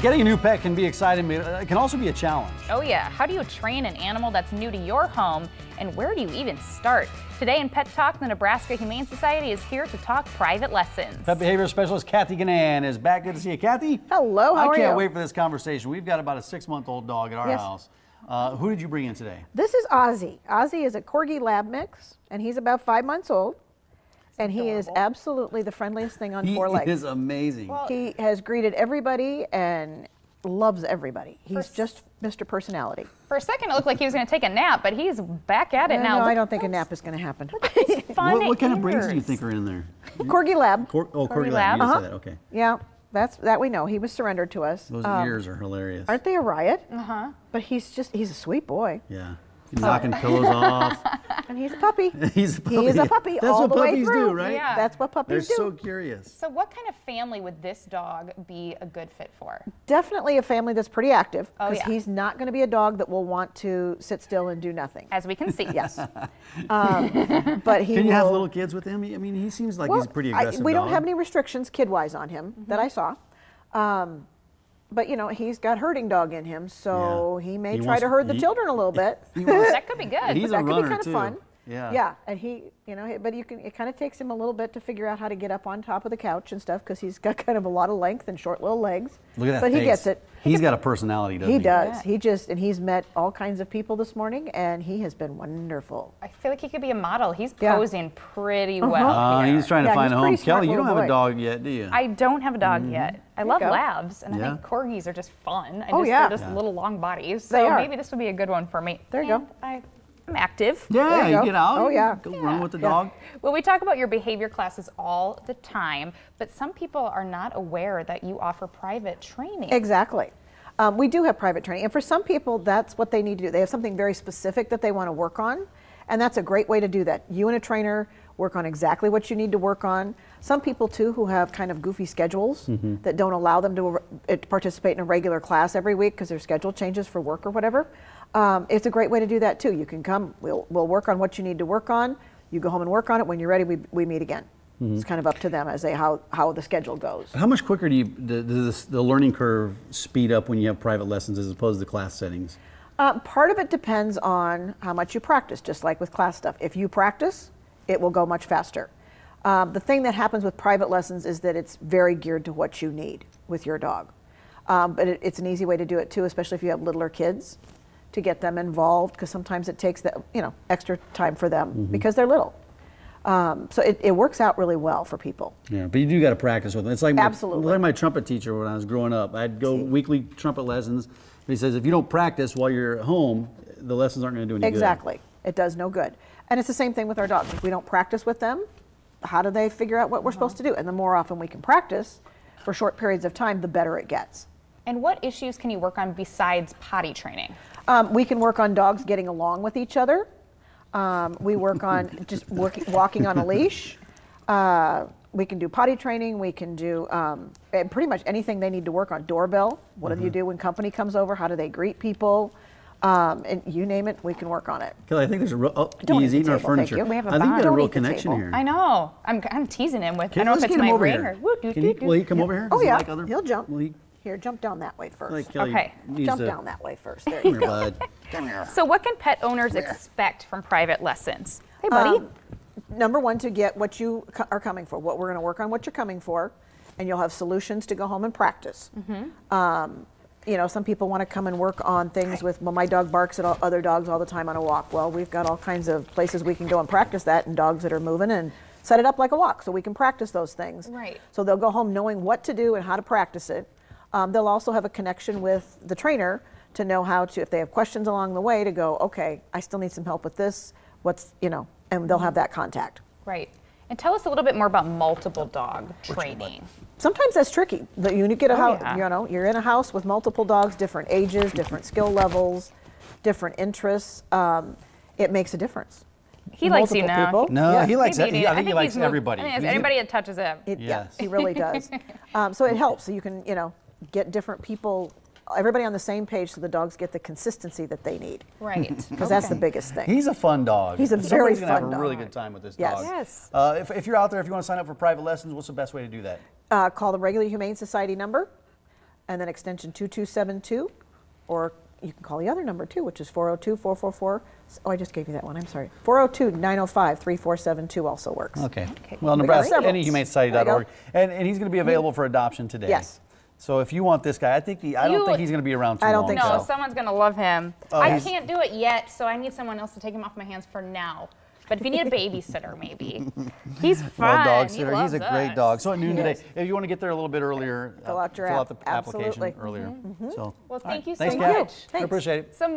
Getting a new pet can be exciting, but it can also be a challenge. Oh yeah, how do you train an animal that's new to your home, and where do you even start? Today in Pet Talk, the Nebraska Humane Society is here to talk private lessons. Pet behavior specialist Cathy Guinane is back. Good to see you, Cathy. Hello, how are you? I can't wait for this conversation. We've got about a 6-month-old dog at our house. Who did you bring in today? This is Ozzy. Ozzy is a Corgi Lab mix, and he's about 5 months old. And he is absolutely the friendliest thing on 4 legs. He is amazing. Well, he has greeted everybody and loves everybody. He's just Mr. Personality. For a second, it looked like he was going to take a nap, but he's back at it now. No, I don't think a nap is going to happen. What kind of breeds do you think are in there? Corgi Lab. Corgi Lab. You just said that. Okay. Yeah, that we know. He was surrendered to us. Those ears are hilarious. Aren't they a riot? But he's a sweet boy. Yeah. He's knocking pillows off. And he's a puppy. He's a puppy. He is a puppy. That's all what the way puppies through. do, right? Yeah. That's what puppies do. They're so curious. So what kind of family would this dog be a good fit for? Definitely a family that's pretty active, because yeah. he's not going to be a dog that will want to sit still and do nothing. As we can see. Yes. But he Can you have little kids with him? I mean, he seems like he's a pretty aggressive we dog. don't have any restrictions kid-wise on him that I saw. But, you know, he's got herding dog in him, so he may try to herd the children a little bit. That could be good. He's a runner, that could be kind too. of fun. Yeah. Yeah, and but it kind of takes him a little bit to figure out how to get up on top of the couch and stuff, because he's got kind of a lot of length and short little legs. Look at that But face. he gets it. He's got a personality, doesn't he? He does. Yeah. He's met all kinds of people this morning, and he has been wonderful. I feel like he could be a model. He's posing pretty well here. He's trying to find a home. Kelly, you don't have a boy. dog yet, do you? I don't have a dog yet. I love labs, and I Yeah. think corgis are just fun. Yeah. They're just little long bodies. They So are. maybe this would be a good one for me. There you go. I'm active. Yeah, you go. get out. Oh, yeah. Go run with the dog. Well, we talk about your behavior classes all the time, but some people are not aware that you offer private training. Exactly. We do have private training, and for some people, that's what they need to do. They have something very specific that they want to work on, and that's a great way to do that. You and a trainer work on exactly what you need to work on. Some people, too, who have kind of goofy schedules that don't allow them to participate in a regular class every week because their schedule changes for work or whatever. It's a great way to do that, too. You can come, we'll work on what you need to work on. You go home and work on it. When you're ready, we meet again. It's kind of up to them as how the schedule goes. How much quicker does the learning curve speed up when you have private lessons as opposed to class settings? Part of it depends on how much you practice, just like with class stuff. If you practice, it will go much faster. The thing that happens with private lessons is that it's very geared to what you need with your dog. But it's an easy way to do it too, especially if you have littler kids, to get them involved, because sometimes it takes extra time for them because they're little. So it works out really well for people. Yeah, but you do got to practice with them. It's like Absolutely. like my trumpet teacher when I was growing up. I'd go weekly trumpet lessons. But he says if you don't practice while you're at home, the lessons aren't going to do any good. Exactly. It does no good. And it's the same thing with our dogs. If we don't practice with them, how do they figure out what we're supposed to do? And the more often we can practice for short periods of time, the better it gets. And what issues can you work on besides potty training? We can work on dogs getting along with each other. We work on just walking on a leash. We can do potty training. We can do pretty much anything they need to work on. Doorbell. What do you do when company comes over? How do they greet people? And you name it, we can work on it. Kelly, I think there's a real Don't he's eat eating the our table, thank furniture. you. We have a I think bond. there's a Don't real eat the connection table. here. I know. I'm teasing him with. I don't know Let's if it's get him my over ring here. or. Will he come over here? Oh Does he yeah, like other- he'll jump. Will he? Here, jump down that way first. Like Kelly Okay. needs Jump to- down that way first. There Come you here, go. bud. Come here. So what can pet owners expect from private lessons? Hey, buddy. Number one, to get what you are coming for, what we're going to work on, what you're coming for, and you'll have solutions to go home and practice. Some people want to come and work on things with, well, my dog barks at other dogs all the time on a walk. Well, we've got all kinds of places we can go and practice that, and dogs that are moving, and set it up like a walk so we can practice those things. Right. So they'll go home knowing what to do and how to practice it. They'll also have a connection with the trainer to know how to, if they have questions along the way, to go, okay, I still need some help with this, and they'll have that contact. Right. And tell us a little bit more about multiple dog training. Sometimes that's tricky. You get a house, yeah. you're in a house with multiple dogs, different ages, different skill levels, different interests. It makes a difference. He likes you now. People. No, Yeah. he likes. Maybe I think he likes everybody. Anybody that touches him. Yeah, Yes. he really does. So it helps. So you can, get different people, everybody on the same page, so the dogs get the consistency that they need. Right. Because that's the biggest thing. He's a fun dog. He's a very Somebody's gonna fun have a really dog. good time with this Yes. dog. Yes. If you're out there, if you want to sign up for private lessons, what's the best way to do that? Call the regular Humane Society number. and then extension 2272, or you can call the other number too, which is 402-444. Oh, I just gave you that one. I'm sorry. 402-905-3472 also works. Okay. Okay. Well, We got Nebraska several. AnyHumaneSociety.org, and he's going to be available for adoption today. Yes. So if you want this guy, I don't think he's going to be around too long. I don't think No, so. someone's gonna love him. Oh, I he's- can't do it yet, so I need someone else to take him off my hands for now. But if you need a babysitter, maybe. He's fun. Well, dog He sitter, loves he's a great us. dog. So at noon Yes. today, if you want to get there a little bit earlier, Fill out your fill out app. the application Absolutely. earlier. So, Well, thank you so thanks, much. Kat. I Thanks. appreciate it. Some